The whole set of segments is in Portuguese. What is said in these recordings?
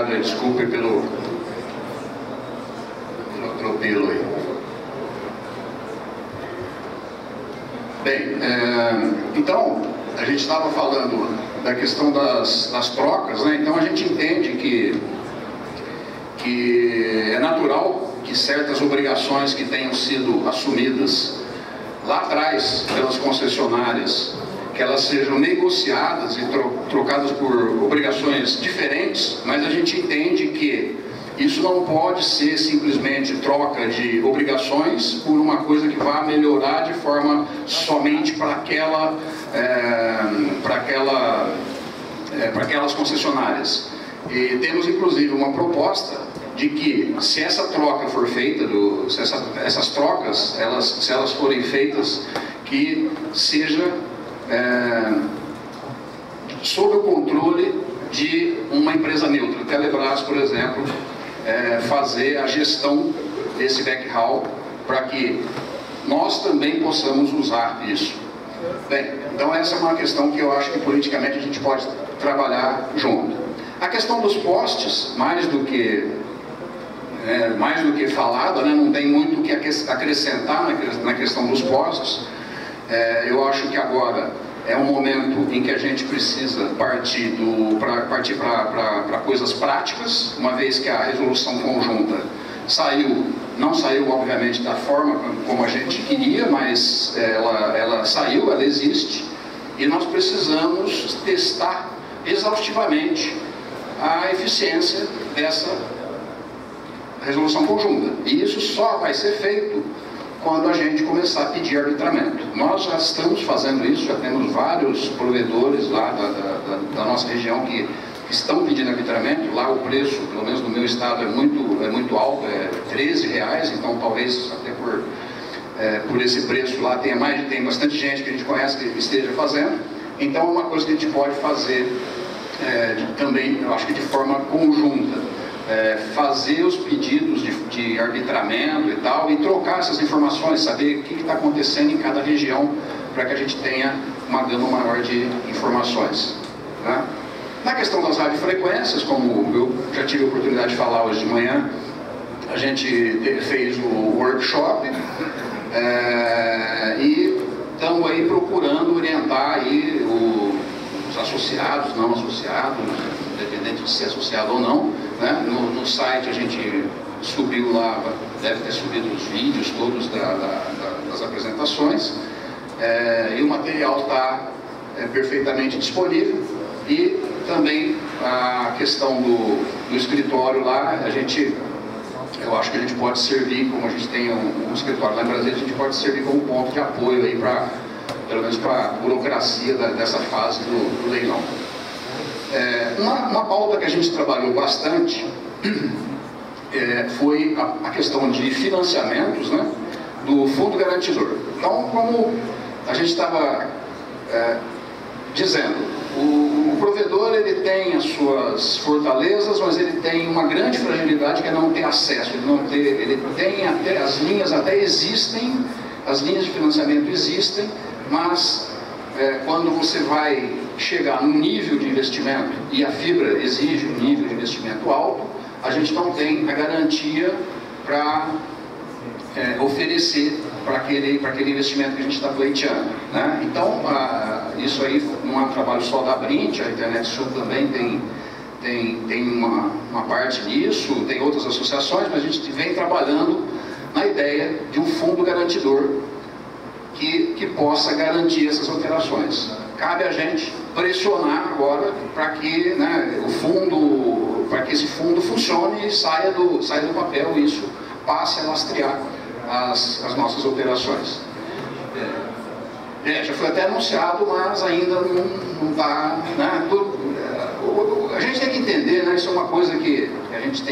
obrigado, desculpe pelo atropelo aí. Bem, então, a gente estava falando da questão das trocas, né? Então a gente entende que é natural que certas obrigações que tenham sido assumidas lá atrás pelas concessionárias, que elas sejam negociadas e trocadas por obrigações diferentes, mas a gente entende que isso não pode ser simplesmente troca de obrigações por uma coisa que vá melhorar de forma somente para aquelas concessionárias. E temos inclusive uma proposta de que, se essa troca for feita, essas trocas, se elas forem feitas, que seja sob o controle de uma empresa neutra. Telebrás, por exemplo, fazer a gestão desse backhaul para que nós também possamos usar isso. Bem, então essa é uma questão que eu acho que politicamente a gente pode trabalhar junto. A questão dos postes, mais do que falado, né, não tem muito o que acrescentar na questão dos postes. Eu acho que agora é um momento em que a gente precisa partir para coisas práticas, uma vez que a resolução conjunta não saiu obviamente da forma como a gente queria, mas ela saiu, ela existe, e nós precisamos testar exaustivamente a eficiência dessa resolução conjunta. E isso só vai ser feito quando a gente começar a pedir arbitramento. Nós já estamos fazendo isso, já temos vários provedores lá da nossa região que estão pedindo arbitramento. Lá o preço, pelo menos no meu estado, é muito alto, é R$13, então talvez até por esse preço lá tem bastante gente que a gente conhece que esteja fazendo. Então é uma coisa que a gente pode fazer também, eu acho que de forma conjunta. Fazer os pedidos de arbitramento e tal, e trocar essas informações, saber o que está acontecendo em cada região, para que a gente tenha uma gama maior de informações, né? Na questão das radiofrequências, como eu já tive a oportunidade de falar hoje de manhã, a gente fez o workshop e estamos aí procurando orientar aí os associados, não associados, independente de ser associado ou não, né? No site a gente subiu lá, deve ter subido os vídeos todos das apresentações, e o material está perfeitamente disponível. E também a questão do escritório lá, eu acho que a gente pode servir, como a gente tem um escritório lá em Brasília, a gente pode servir como ponto de apoio aí pelo menos para a burocracia dessa fase do leilão. Uma pauta que a gente trabalhou bastante foi a questão de financiamentos, né, do Fundo Garantidor. Então, como a gente estava dizendo, o provedor ele tem as suas fortalezas, mas ele tem uma grande fragilidade que é não ter acesso, ele tem até, as linhas até existem, as linhas de financiamento existem, mas quando você vai chegar num nível de investimento, e a fibra exige um nível de investimento alto, a gente não tem a garantia para oferecer para aquele investimento que a gente está pleiteando, né? Então, isso aí não é um trabalho só da Brint, a Internet Sul também tem uma parte disso, tem outras associações, mas a gente vem trabalhando na ideia de um fundo garantidor que possa garantir essas alterações. Cabe a gente pressionar agora para que, né, para que esse fundo funcione e saia do papel, e isso passe a lastrear as nossas operações. Já foi até anunciado, mas ainda não está, né, a gente tem que entender, né, isso é uma coisa que a gente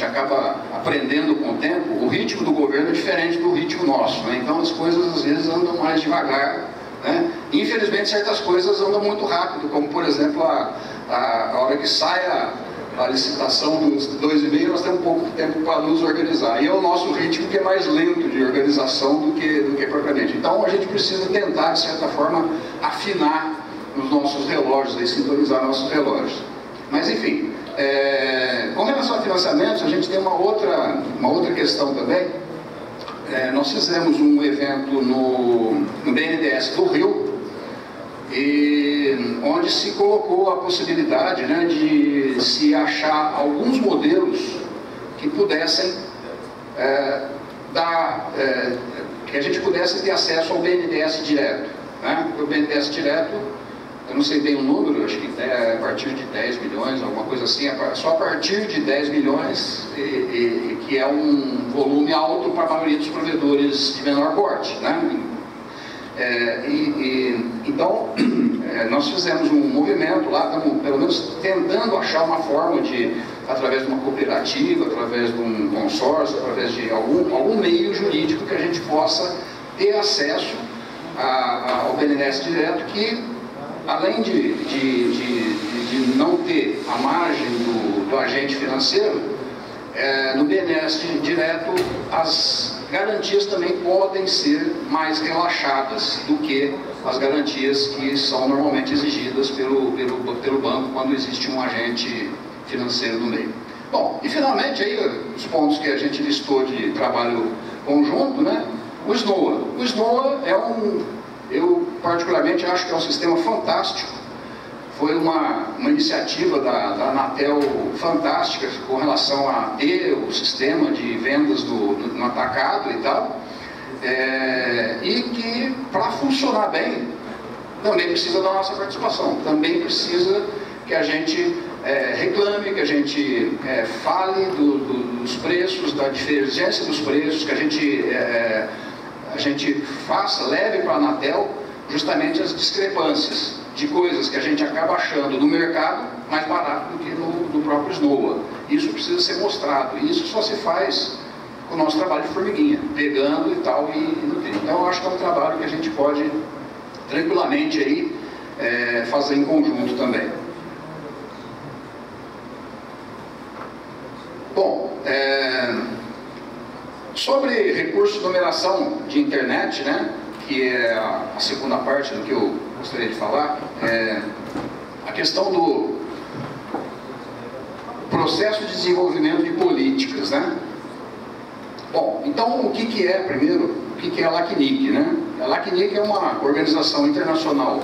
acaba aprendendo com o tempo. O ritmo do governo é diferente do ritmo nosso, né? Então as coisas às vezes andam mais devagar, né? Infelizmente certas coisas andam muito rápido, como por exemplo a hora que sai a licitação dos 2,5, nós temos pouco tempo para nos organizar, e é o nosso ritmo que é mais lento de organização do que propriamente. Então a gente precisa tentar, de certa forma, afinar os nossos relógios, sintonizar nossos relógios. Mas enfim, Com relação a financiamentos, a gente tem uma outra questão também. Nós fizemos um evento no BNDES do Rio, onde se colocou a possibilidade, né, de se achar alguns modelos que pudessem que a gente pudesse ter acesso ao BNDES direto, né? O BNDES direto, eu não sei bem o número, acho que é a partir de 10 milhões, alguma coisa assim, só a partir de 10 milhões, que é um volume alto para a maioria dos provedores de menor porte, né? Então, nós fizemos um movimento lá, estamos pelo menos tentando achar uma forma de, através de uma cooperativa, através de um consórcio, através de algum meio jurídico que a gente possa ter acesso ao BNDES direto, que além de não ter a margem do agente financeiro, no BNDES direto as garantias também podem ser mais relaxadas do que as garantias que são normalmente exigidas pelo banco quando existe um agente financeiro no meio. Bom, e finalmente aí os pontos que a gente listou de trabalho conjunto, né? O SNOA. O SNOA eu particularmente acho que é um sistema fantástico. Foi uma iniciativa da Anatel fantástica com relação a ter o sistema de vendas no atacado e tal, e que para funcionar bem também precisa da nossa participação, também precisa que a gente reclame, que a gente fale dos preços, da divergência dos preços, que a gente leve para a Anatel justamente as discrepâncias de coisas que a gente acaba achando no mercado mais barato do que no próprio SNOA. Isso precisa ser mostrado, e isso só se faz com o nosso trabalho de formiguinha, pegando e tal, e nutrindo. Então eu acho que é um trabalho que a gente pode tranquilamente aí, fazer em conjunto também. Bom, sobre recurso de numeração de internet, né, que é a segunda parte do que eu gostaria de falar, a questão do processo de desenvolvimento de políticas, né? Bom, então o que é, primeiro, o que é a LACNIC, né? A LACNIC é uma organização internacional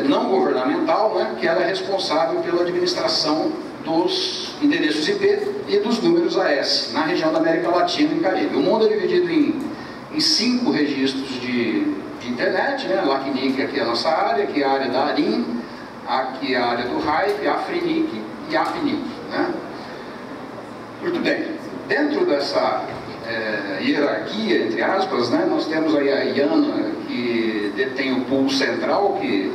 não governamental, né, que ela é responsável pela administração dos endereços IP e dos números AS na região da América Latina e Caribe. O mundo é dividido em 5 registros de internet, né? A LACNIC aqui é a nossa área, aqui é a área da ARIN, aqui é a área do RAIP, a AFRINIC e a APNIC, né? Muito bem, dentro dessa hierarquia, entre aspas, né, nós temos aí a IANA, que detém o pool central de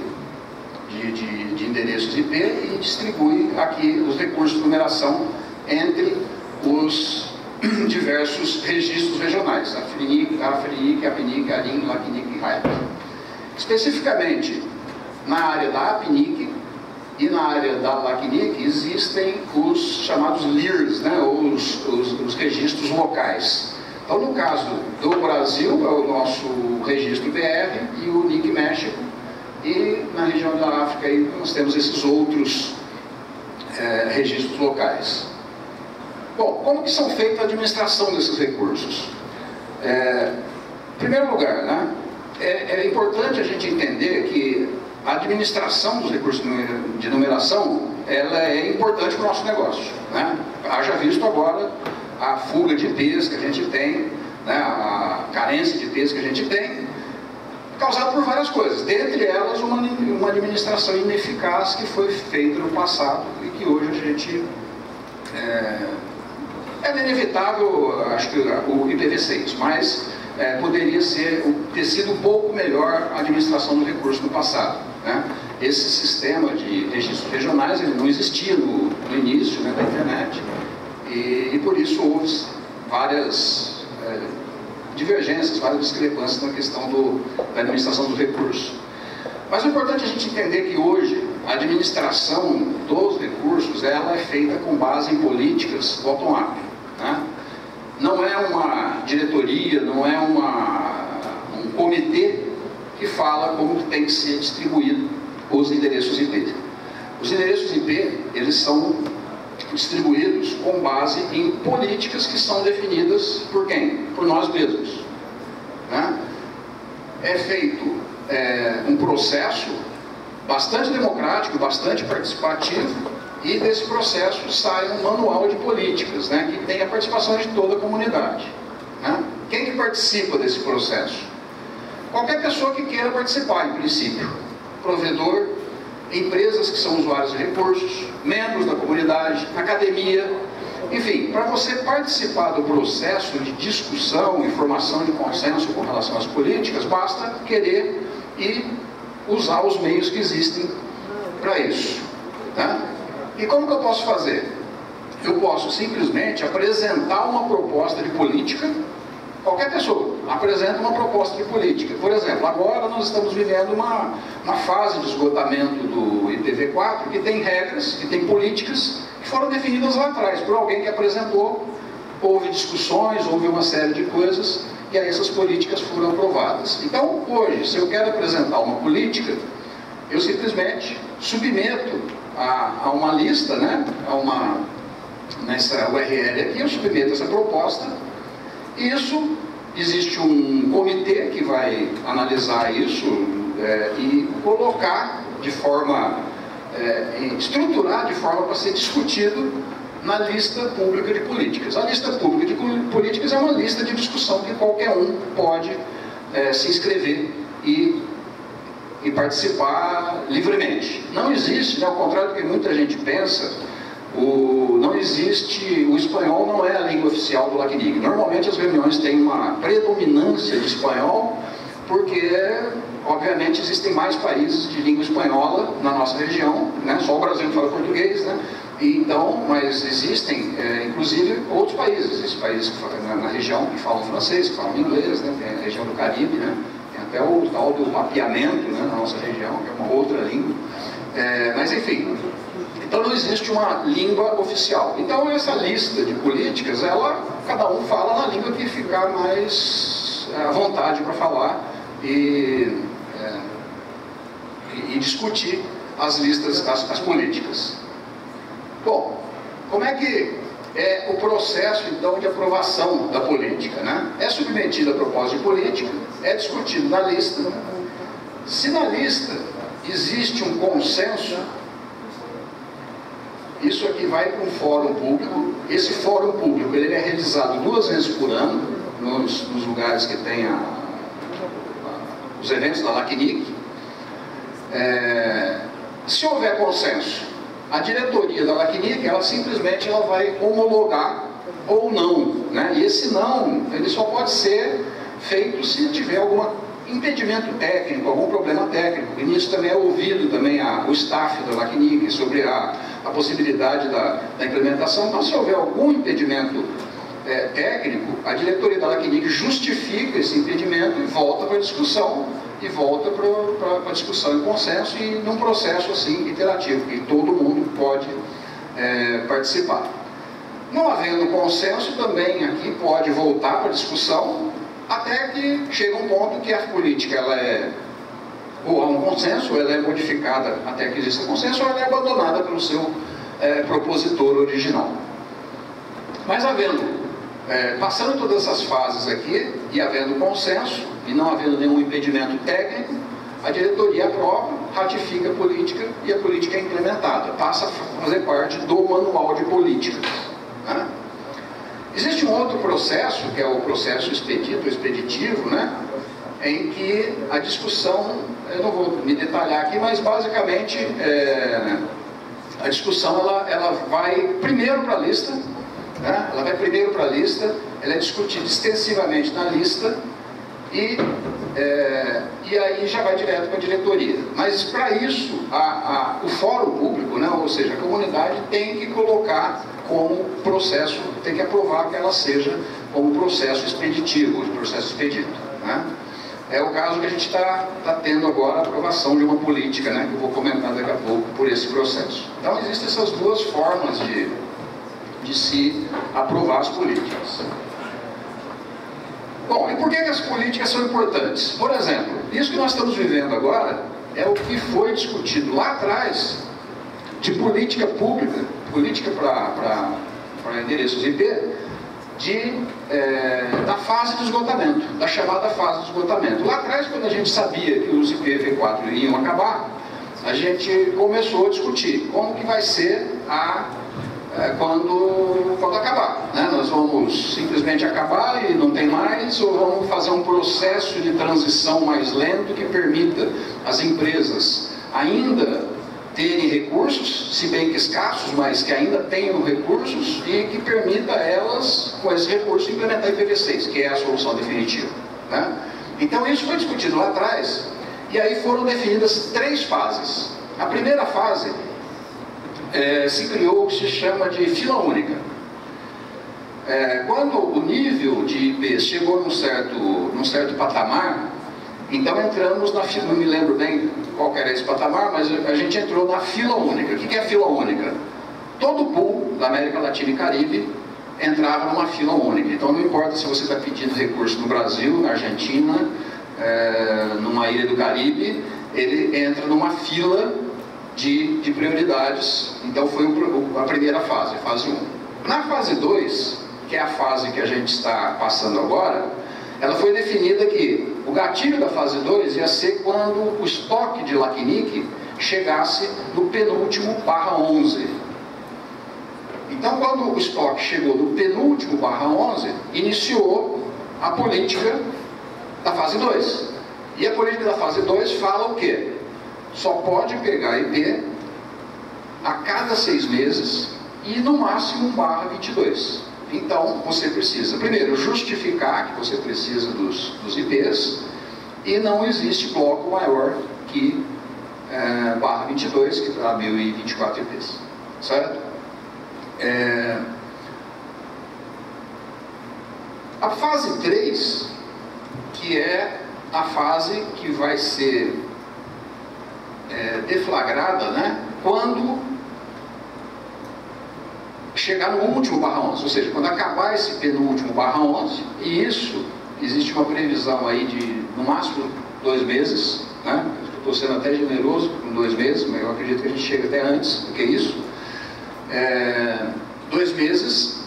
endereços IP e distribui aqui os recursos de numeração entre os diversos registros regionais, a AFRINIC, a APNIC, a ARIN, LACNIC e RAIP. Especificamente, na área da APNIC e na área da LACNIC existem os chamados LIRs, né, ou os registros locais. Então, no caso do Brasil, é o nosso registro BR e o NIC México, e na região da África aí, nós temos esses outros registros locais. Bom, como que são feitas a administração desses recursos? Em primeiro lugar, né, é importante a gente entender que a administração dos recursos de numeração, ela é importante para o nosso negócio, né? Haja visto agora a fuga de IPs que a gente tem, né, a carência de IPs que a gente tem, causada por várias coisas, dentre elas uma administração ineficaz que foi feita no passado e que hoje a gente é inevitável, acho que o IPv6, mas poderia ter sido um pouco melhor a administração do recurso no passado, né? Esse sistema de registros regionais ele não existia no início, né, da internet, e por isso houve várias divergências, várias discrepâncias na questão da administração dos recursos. Mas é importante a gente entender que hoje a administração dos recursos ela é feita com base em políticas bottom-up, né? Não é uma diretoria, não é um comitê que fala como tem que ser distribuído os endereços IP. Os endereços IP, eles são distribuídos com base em políticas que são definidas por quem? Por nós mesmos, né? É feito um processo bastante democrático, bastante participativo, e desse processo sai um manual de políticas, né, que tem a participação de toda a comunidade, né? Quem que participa desse processo? Qualquer pessoa que queira participar, em princípio. Provedor, empresas que são usuários de recursos, membros da comunidade, academia, enfim, para você participar do processo de discussão e formação de consenso com relação às políticas, basta querer e usar os meios que existem para isso, tá? E como que eu posso fazer? Eu posso simplesmente apresentar uma proposta de política. Qualquer pessoa apresenta uma proposta de política. Por exemplo, agora nós estamos vivendo uma fase de esgotamento do IPv4 que tem regras, que tem políticas que foram definidas lá atrás por alguém que apresentou, houve discussões, houve uma série de coisas, e aí essas políticas foram aprovadas. Então, hoje, se eu quero apresentar uma política, eu simplesmente submeto a uma lista, né, nessa URL aqui, eu submeto essa proposta. Isso, existe um comitê que vai analisar isso e colocar de forma, estruturar de forma para ser discutido na lista pública de políticas. A lista pública de políticas é uma lista de discussão que qualquer um pode se inscrever e participar livremente. Não existe, né, ao contrário do que muita gente pensa, não existe, o espanhol não é a língua oficial do LACNIC. Normalmente as reuniões têm uma predominância de espanhol, porque, obviamente, existem mais países de língua espanhola na nossa região, né? Só o Brasil fala português, né? Então, mas existem, inclusive, outros países. Existem países na região que falam francês, que falam inglês, né? Tem a região do Caribe, né? Tem até o tal do mapeamento, né, na nossa região, que é uma outra língua. Mas, enfim, então não existe uma língua oficial. Então, essa lista de políticas, cada um fala na língua que ficar mais à vontade para falar e discutir as listas, as políticas. Bom, como é que é o processo, então, de aprovação da política, né? É submetida a proposta de política, é discutido na lista. Se na lista existe um consenso, isso aqui vai para um fórum público. Esse fórum público ele é realizado 2 vezes por ano, nos lugares que tem os eventos da LACNIC. Se houver consenso, a diretoria da LACNIC, ela simplesmente vai homologar ou não, né? E esse não, ele só pode ser feito se tiver algum impedimento técnico, algum problema técnico. E nisso também é ouvido também o staff da LACNIC sobre a possibilidade da implementação. Então, se houver algum impedimento técnico, a diretoria da LACNIC justifica esse impedimento e volta para a discussão, e volta para a discussão em consenso e num processo assim interativo, que todo mundo pode participar. Não havendo consenso, também aqui pode voltar para a discussão, até que chega um ponto que a política ou há um consenso, ou ela é modificada até que exista consenso, ou ela é abandonada pelo seu propositor original. Mas passando todas essas fases aqui, e havendo consenso, e não havendo nenhum impedimento técnico, a diretoria aprova, ratifica a política e a política é implementada, passa a fazer parte do manual de política, né? Existe um outro processo, que é o processo expeditivo, né? Em que a discussão, eu não vou me detalhar aqui, mas basicamente a discussão ela vai primeiro para a lista, né? Ela vai primeiro para a lista, ela é discutida extensivamente na lista e aí já vai direto para a diretoria. Mas para isso, o fórum público, né? Ou seja, a comunidade tem que colocar como processo, tem que aprovar que ela seja como processo expeditivo, processo expedito, né? É o caso que a gente está tendo agora a aprovação de uma política, né? Que eu vou comentar daqui a pouco por esse processo. Então existem essas 2 formas de se aprovar as políticas. Bom, e por que as políticas são importantes? Por exemplo, isso que nós estamos vivendo agora é o que foi discutido lá atrás de política pública, política para endereços IP, da fase de esgotamento, da chamada fase de esgotamento. Lá atrás, quando a gente sabia que os IPv4 iam acabar, a gente começou a discutir como que vai ser quando acabar, né? Nós vamos simplesmente acabar e não tem mais, ou vamos fazer um processo de transição mais lento que permita às empresas ainda terem recursos, se bem que escassos, mas que ainda tenham recursos, e que permita a elas, com esses recursos, implementar IPv6, que é a solução definitiva, né? Então isso foi discutido lá atrás, e aí foram definidas 3 fases. A primeira fase se criou o que se chama de fila única. Quando o nível de IPs chegou num certo patamar, então entramos na fila, não me lembro bem qual era esse patamar, mas a gente entrou na fila única. O que é fila única? Todo o pool da América Latina e Caribe entrava numa fila única. Então não importa se você está pedindo recurso no Brasil, na Argentina, numa ilha do Caribe, ele entra numa fila de prioridades. Então foi a primeira fase, a fase 1. Na fase 2, que é a fase que a gente está passando agora, ela foi definida que o gatilho da fase 2 ia ser quando o estoque de LACNIC chegasse no penúltimo /11. Então, quando o estoque chegou no penúltimo /11, iniciou a política da fase 2. E a política da fase 2 fala o quê? Só pode pegar IP a cada 6 meses e no máximo /22. Então, você precisa, primeiro, justificar que você precisa dos IPs, e não existe bloco maior que /22, que dá 1024 IPs, certo? A fase 3, que é a fase que vai ser deflagrada, né, quando chegar no último /11, ou seja, quando acabar esse penúltimo /11, e isso, existe uma previsão aí de, no máximo, 2 meses, né? Estou sendo até generoso com 2 meses, mas eu acredito que a gente chega até antes do que isso. 2 meses,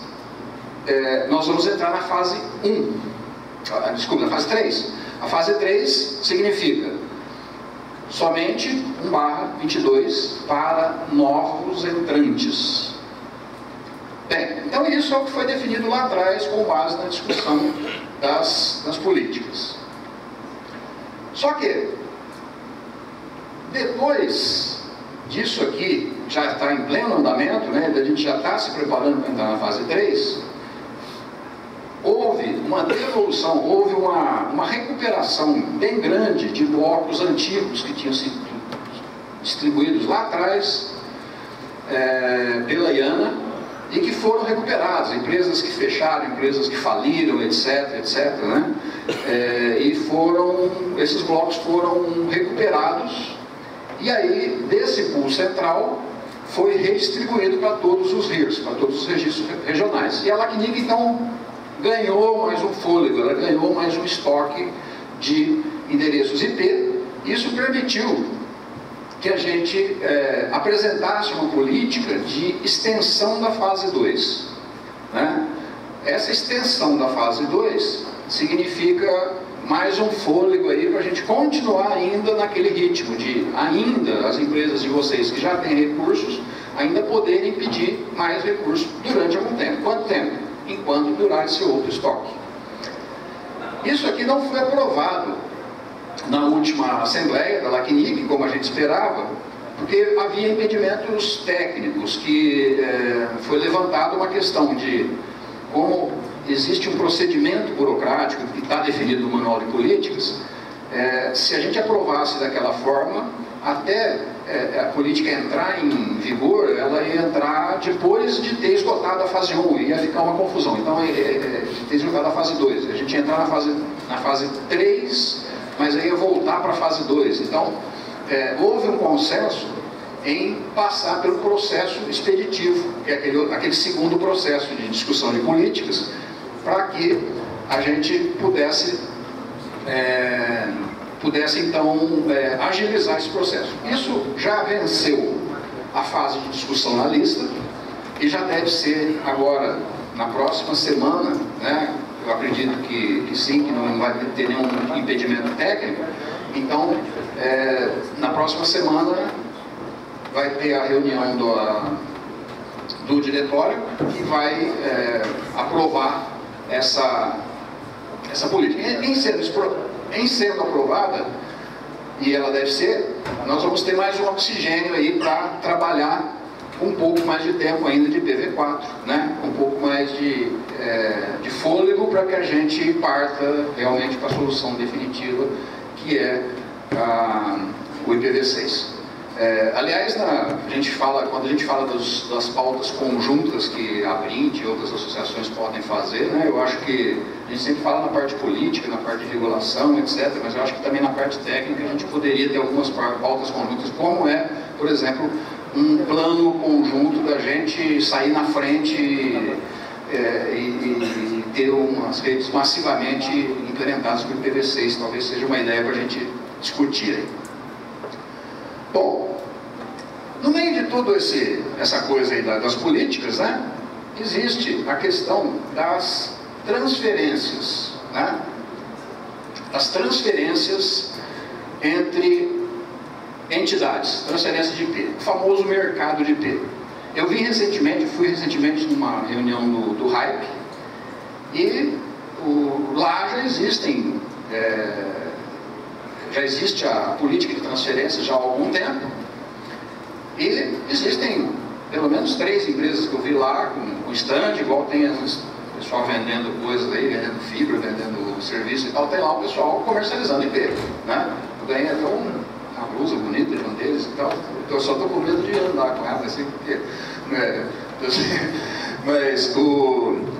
nós vamos entrar na fase 1, desculpa, na fase 3. A fase 3 significa somente 1/22 para novos entrantes. Bem, então isso é o que foi definido lá atrás com base na discussão das políticas. Só que, depois disso aqui, já está em pleno andamento, né, a gente já está se preparando para entrar na fase 3, houve uma devolução, houve uma recuperação bem grande de blocos antigos que tinham sido distribuídos lá atrás pela IANA, e que foram recuperados, empresas que fecharam, empresas que faliram, etc, né? Esses blocos foram recuperados, e aí, desse pool central, foi redistribuído para todos os RIRs, para todos os registros regionais. E a LACNIC, então, ganhou mais um fôlego, ela ganhou mais um estoque de endereços IP. Isso permitiu que a gente apresentasse uma política de extensão da fase 2. Né? Essa extensão da fase 2 significa mais um fôlego aí para a gente continuar ainda naquele ritmo de ainda as empresas de vocês que já têm recursos ainda poderem pedir mais recursos durante algum tempo. Quanto tempo? Enquanto durar esse outro estoque. Isso aqui não foi aprovado na última Assembleia da LACNIC, como a gente esperava, porque havia impedimentos técnicos, que foi levantada uma questão de como existe um procedimento burocrático que está definido no Manual de Políticas, se a gente aprovasse daquela forma, até a política entrar em vigor, ela ia entrar depois de ter esgotado a fase 1, ia ficar uma confusão. Então, de ter esgotado a fase 2, a gente ia entrar na fase 3, mas aí ia voltar para a fase 2. Então, houve um consenso em passar pelo processo expeditivo, que é aquele segundo processo de discussão de políticas, para que a gente pudesse então agilizar esse processo. Isso já venceu a fase de discussão na lista, e já deve ser agora, na próxima semana, né? Eu acredito que sim, que não vai ter nenhum impedimento técnico. Então, na próxima semana vai ter a reunião do diretório que vai aprovar essa política. Em sendo aprovada, e ela deve ser, nós vamos ter mais um oxigênio aí para trabalhar um pouco mais de tempo ainda de PV4, né? Um pouco mais de fôlego para que a gente parta realmente para a solução definitiva, que é o IPv6. Aliás, quando a gente fala das pautas conjuntas que a Brint e outras associações podem fazer, né, eu acho que a gente sempre fala na parte política, na parte de regulação, etc., mas eu acho que também na parte técnica a gente poderia ter algumas pautas conjuntas, como por exemplo, um plano conjunto da gente sair na frente e ter umas redes massivamente implementadas com o IPv6, talvez seja uma ideia para a gente discutir aí. Bom, no meio de toda essa coisa aí das políticas, né, existe a questão das transferências, né, das transferências entre entidades, transferência de IP, o famoso mercado de IP. Eu fui recentemente numa reunião do Hype, e lá já existe a política de transferência já há algum tempo, e existem pelo menos 3 empresas que eu vi lá com stand, igual tem o pessoal vendendo coisas aí, vendendo fibra, vendendo serviço e tal, tem lá o pessoal comercializando IP, né? Eu ganhei até uma blusa bonita de um deles e tal, eu só estou com medo de andar com ela assim, porque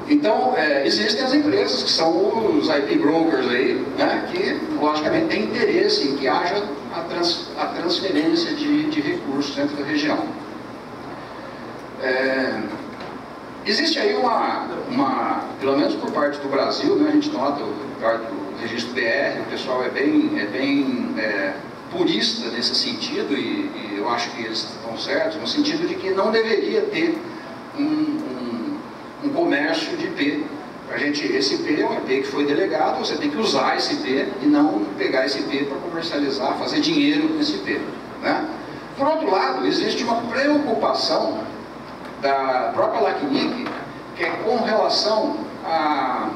então existem as empresas que são os IP brokers aí, né, que logicamente têm interesse em que haja a transferência de recursos dentro da região. Existe aí pelo menos por parte do Brasil, né, a gente nota, por parte do registro BR, o pessoal é bem purista nesse sentido, e eu acho que eles estão certos, no sentido de que não deveria ter um comércio de IP. Esse IP é um IP que foi delegado, você tem que usar esse IP e não pegar esse IP para comercializar, fazer dinheiro com esse IP, né? Por outro lado, existe uma preocupação da própria LACNIC, que é com relação à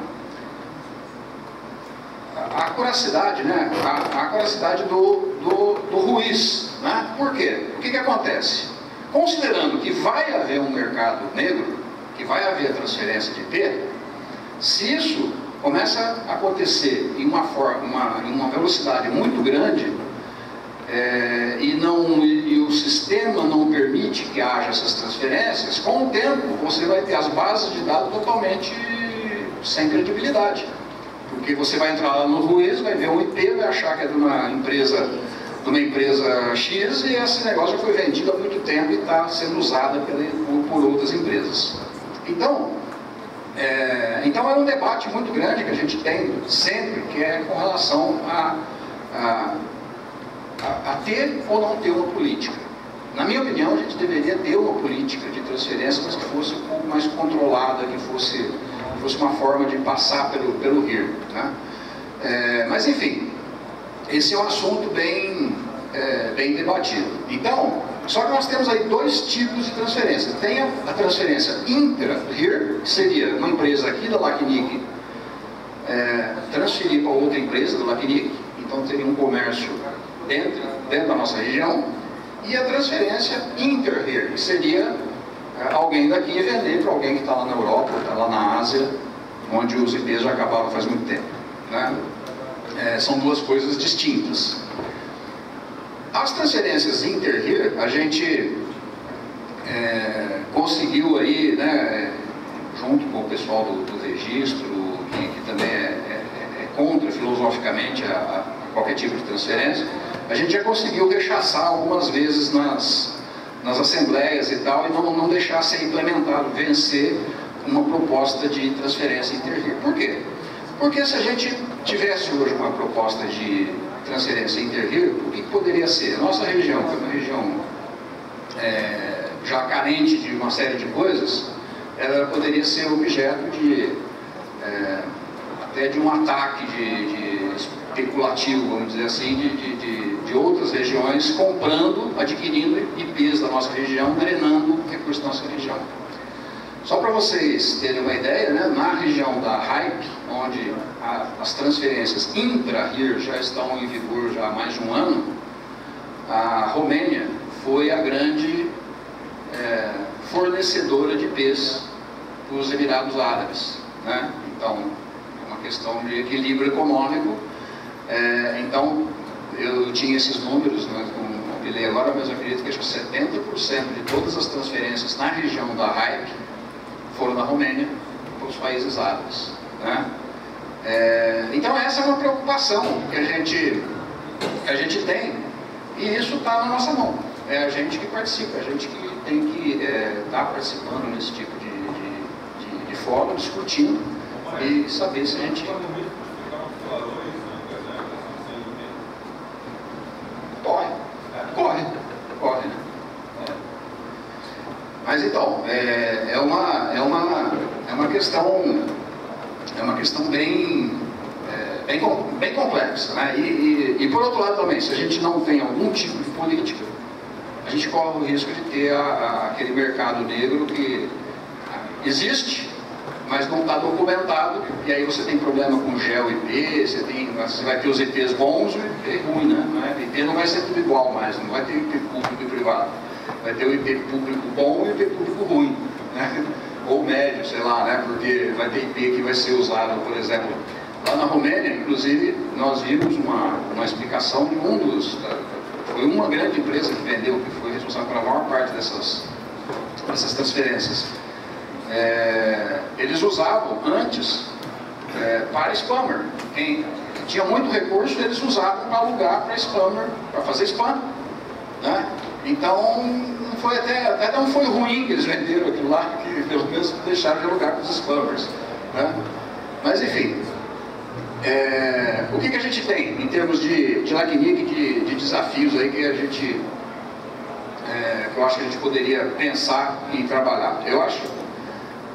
acuracidade, né? A acuracidade do ruiz, né? Por quê? O que acontece? Considerando que vai haver um mercado negro, que vai haver transferência de IP, se isso começa a acontecer em uma velocidade muito grande, e o sistema não permite que haja essas transferências, com o tempo você vai ter as bases de dados totalmente sem credibilidade. Porque você vai entrar lá no ruiz, vai ver um IP, vai achar que é de uma empresa X, e esse negócio já foi vendido há muito tempo e está sendo usado por outras empresas. Então é um debate muito grande que a gente tem sempre, que é com relação a ter ou não ter uma política. Na minha opinião, a gente deveria ter uma política de transferência, mas que fosse um pouco mais controlada, que fosse uma forma de passar pelo RIR, né? Mas enfim, esse é um assunto bem debatido. Então, só que nós temos aí 2 tipos de transferência. Tem a transferência intra-RIR, que seria uma empresa aqui da LACNIC transferir para outra empresa da LACNIC, então teria um comércio dentro da nossa região, e a transferência inter-RIR, que seria alguém daqui vender para alguém que está lá na Europa, ou está lá na Ásia, onde os IPs já acabaram faz muito tempo, né? São 2 coisas distintas. As transferências inter-RIR, a gente conseguiu aí, né, junto com o pessoal do registro, que também é contra filosoficamente a qualquer tipo de transferência, a gente já conseguiu rechaçar algumas vezes nas assembleias e tal, e não deixar ser implementado, vencer uma proposta de transferência inter-RIR. Por quê? Porque se a gente tivesse hoje uma proposta de transferência inter-RIR, o que poderia ser? A nossa região, que é uma região já carente de uma série de coisas, ela poderia ser objeto de até de um ataque especulativo, vamos dizer assim, de outras regiões comprando, adquirindo IPs da nossa região, drenando recursos da nossa região. Só para vocês terem uma ideia, né, na região da RAIP, onde as transferências intra-RIR já estão em vigor já há mais de um ano, a Romênia foi a grande fornecedora de IPs para os Emirados Árabes, né? Então, é uma questão de equilíbrio econômico. Então, eu tinha esses números, né, não me lembro agora, mas eu acredito que acho que 70% de todas as transferências na região da RAIP foram da Romênia para os países árabes, né? Então essa é uma preocupação que a gente tem, e isso está na nossa mão. É a gente que participa, a gente que tem que estar participando nesse tipo de fórum, discutindo e saber se a gente... Corre, né? Mas então, é uma questão bem complexa, né? E por outro lado também, se a gente não tem algum tipo de política, a gente corre o risco de ter aquele mercado negro que existe, mas não está documentado, e aí você tem problema com geo-IP, você vai ter os IPs bons e o IP ruim, né? O IP não vai ser tudo igual mais, não vai ter IP público e privado. Vai ter o IP público bom e o IP público ruim, né? Ou médio, sei lá, né? Porque vai ter IP que vai ser usado, por exemplo, lá na Romênia, inclusive, nós vimos uma explicação de foi uma grande empresa que vendeu, que foi responsável pela maior parte dessas transferências. Eles usavam antes para spammer. Quem tinha muito recurso, eles usavam para alugar para spammer, para fazer spam, né? Então, até não foi ruim que eles venderam aquilo lá, que pelo menos deixaram de alugar para os spammers, né? Mas enfim, o que a gente tem em termos de LACNIC, de desafios aí que que eu acho que a gente poderia pensar em trabalhar? Eu acho que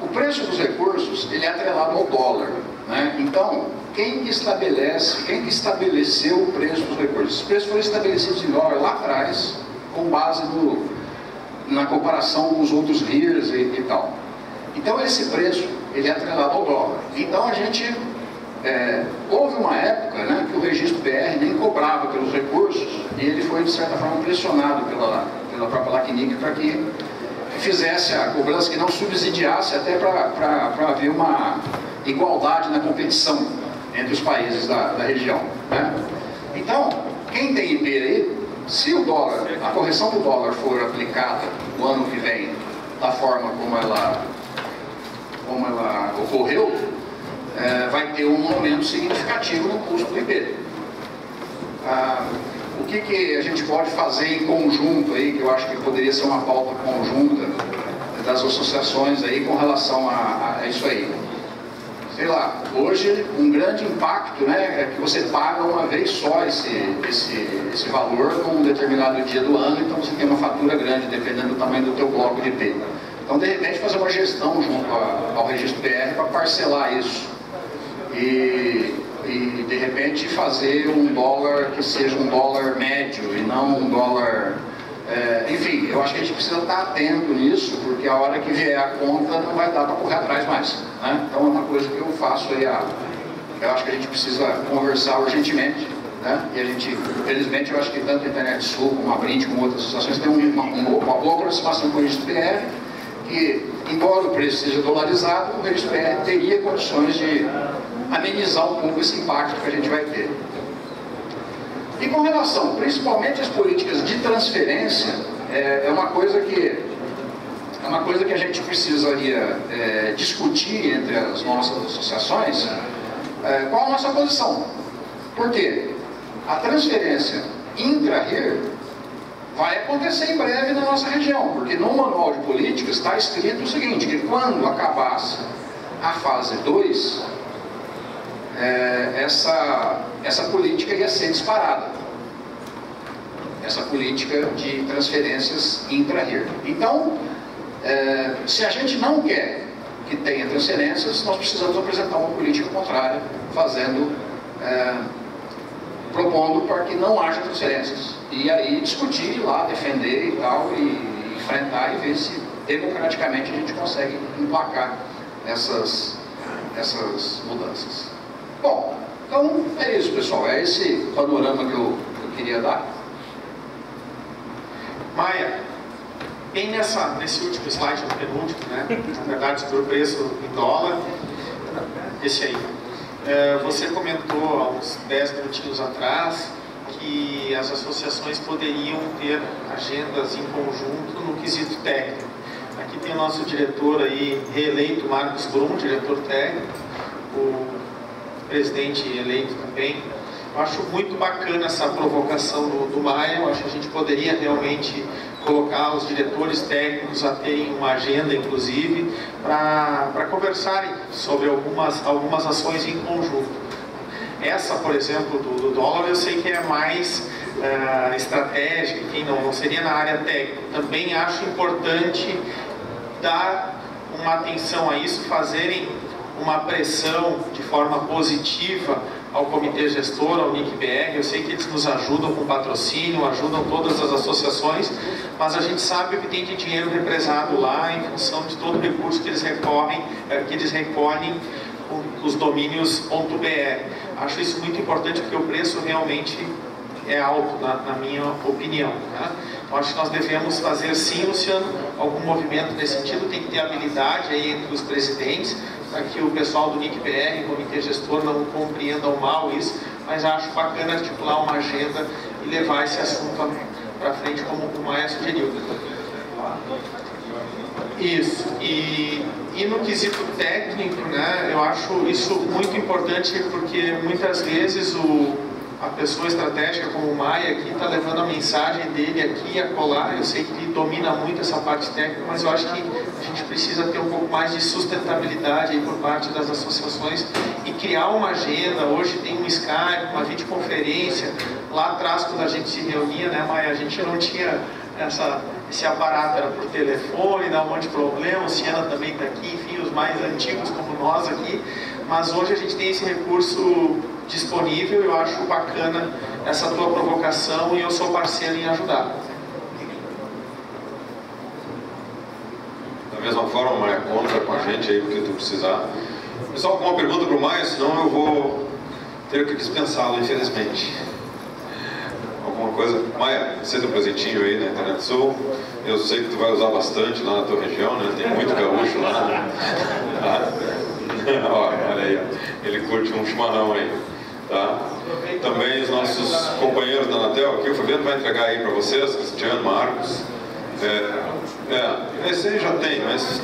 o preço dos recursos, ele é atrelado ao dólar, né? Então, quem que estabeleceu o preço dos recursos? Os preços foram estabelecidos em dólar lá atrás, com base na comparação com os outros RIRs e tal. Então esse preço, ele é atrelado ao dólar. Então a gente, houve uma época, né, que o registro BR nem cobrava pelos recursos, e ele foi de certa forma pressionado pela própria LACNIC para que fizesse a cobrança, que não subsidiasse, até para haver uma igualdade na competição entre os países da região, né? Então, quem tem IP aí, se a correção do dólar for aplicada no ano que vem da forma como ela ocorreu, vai ter um aumento significativo no custo do IP. O que a gente pode fazer em conjunto aí, que eu acho que poderia ser uma pauta conjunta das associações aí com relação a isso aí? Sei lá, hoje um grande impacto, né, é que você paga uma vez só esse valor num determinado dia do ano, então você tem uma fatura grande, dependendo do tamanho do teu bloco de IP. Então, de repente, fazer uma gestão junto ao registro BR para parcelar isso. E de repente fazer um dólar que seja um dólar médio e não um dólar... enfim, eu acho que a gente precisa estar atento nisso, porque a hora que vier a conta não vai dar para correr atrás mais, né? Então é uma coisa que eu faço aí, eu acho que a gente precisa conversar urgentemente, né? E a gente, infelizmente, eu acho que tanto a Internet Sul como a Brint, como outras associações, tem uma boa aproximação com o registro BR, que, embora o preço seja dolarizado, o registro BR teria condições de amenizar um pouco esse impacto que a gente vai ter. E com relação, principalmente às políticas de transferência, é uma coisa que a gente precisaria discutir entre as nossas associações, qual a nossa posição. Por quê? A transferência intra-RIR vai acontecer em breve na nossa região, porque no manual de políticas está escrito o seguinte, que quando acabasse a fase 2, essa política ia ser disparada. essa política de transferências intra-RIR. Então, se a gente não quer que tenha transferências, nós precisamos apresentar uma política contrária, propondo para que não haja transferências. E aí discutir lá, defender e tal, e enfrentar e ver se democraticamente a gente consegue emplacar essas mudanças. Bom, então é isso, pessoal. É esse panorama que eu queria dar. Maia, bem nesse último slide, no penúltimo, né? Na verdade, sobre o preço em dólar, esse aí. Você comentou há uns 10 minutinhos atrás que as associações poderiam ter agendas em conjunto no quesito técnico. Aqui tem o nosso diretor aí, reeleito, Marcos Brum, diretor técnico, o presidente eleito também. Eu acho muito bacana essa provocação do Maia. Eu acho que a gente poderia realmente colocar os diretores técnicos a terem uma agenda, inclusive, para conversarem sobre algumas ações em conjunto. Essa, por exemplo, do dólar, eu sei que é mais estratégica, enfim, não seria na área técnica. Também acho importante dar uma atenção a isso, fazerem uma pressão de forma positiva ao comitê gestor, ao NIC-BR. Eu sei que eles nos ajudam com patrocínio, ajudam todas as associações, mas a gente sabe que tem de dinheiro represado lá em função de todo o recurso que eles recolhem os domínios .br. Acho isso muito importante porque o preço realmente é alto, na minha opinião. Tá? Então, acho que nós devemos fazer sim, Luciano, algum movimento nesse sentido. Tem que ter habilidade aí entre os presidentes, para que o pessoal do NIC-BR, comitê gestor, não compreendam mal isso, mas acho bacana articular uma agenda e levar esse assunto para frente, como o Maia sugeriu. Isso. E no quesito técnico, né, eu acho isso muito importante, porque muitas vezes a pessoa estratégica como o Maia aqui está levando a mensagem dele aqui a colar. Eu sei que ele domina muito essa parte técnica, mas eu acho que a gente precisa ter um pouco mais de sustentabilidade aí por parte das associações e criar uma agenda. Hoje tem um Skype, uma videoconferência. Lá atrás, quando a gente se reunia, né, Maia, a gente não tinha esse aparato, era por telefone, dá um monte de problema. O Siena também está aqui, enfim, os mais antigos como nós aqui. Mas hoje a gente tem esse recurso disponível. Eu acho bacana essa tua provocação e eu sou parceiro em ajudar. Da mesma forma, Maia, conta com a gente aí, porque tu precisar. Pessoal, com uma pergunta para o Maia, senão eu vou ter que dispensá-lo, infelizmente. Alguma coisa? Maia, você tem um presentinho aí na Internet Sul. Eu sei que tu vai usar bastante lá na tua região, né? Tem muito gaúcho lá. Tá? Olha aí, ele curte um chimarrão aí. Tá? Também os nossos companheiros da Anatel aqui, o Fabiano vai entregar aí para vocês, Cristiano, Marcos. Esse aí já tem, mas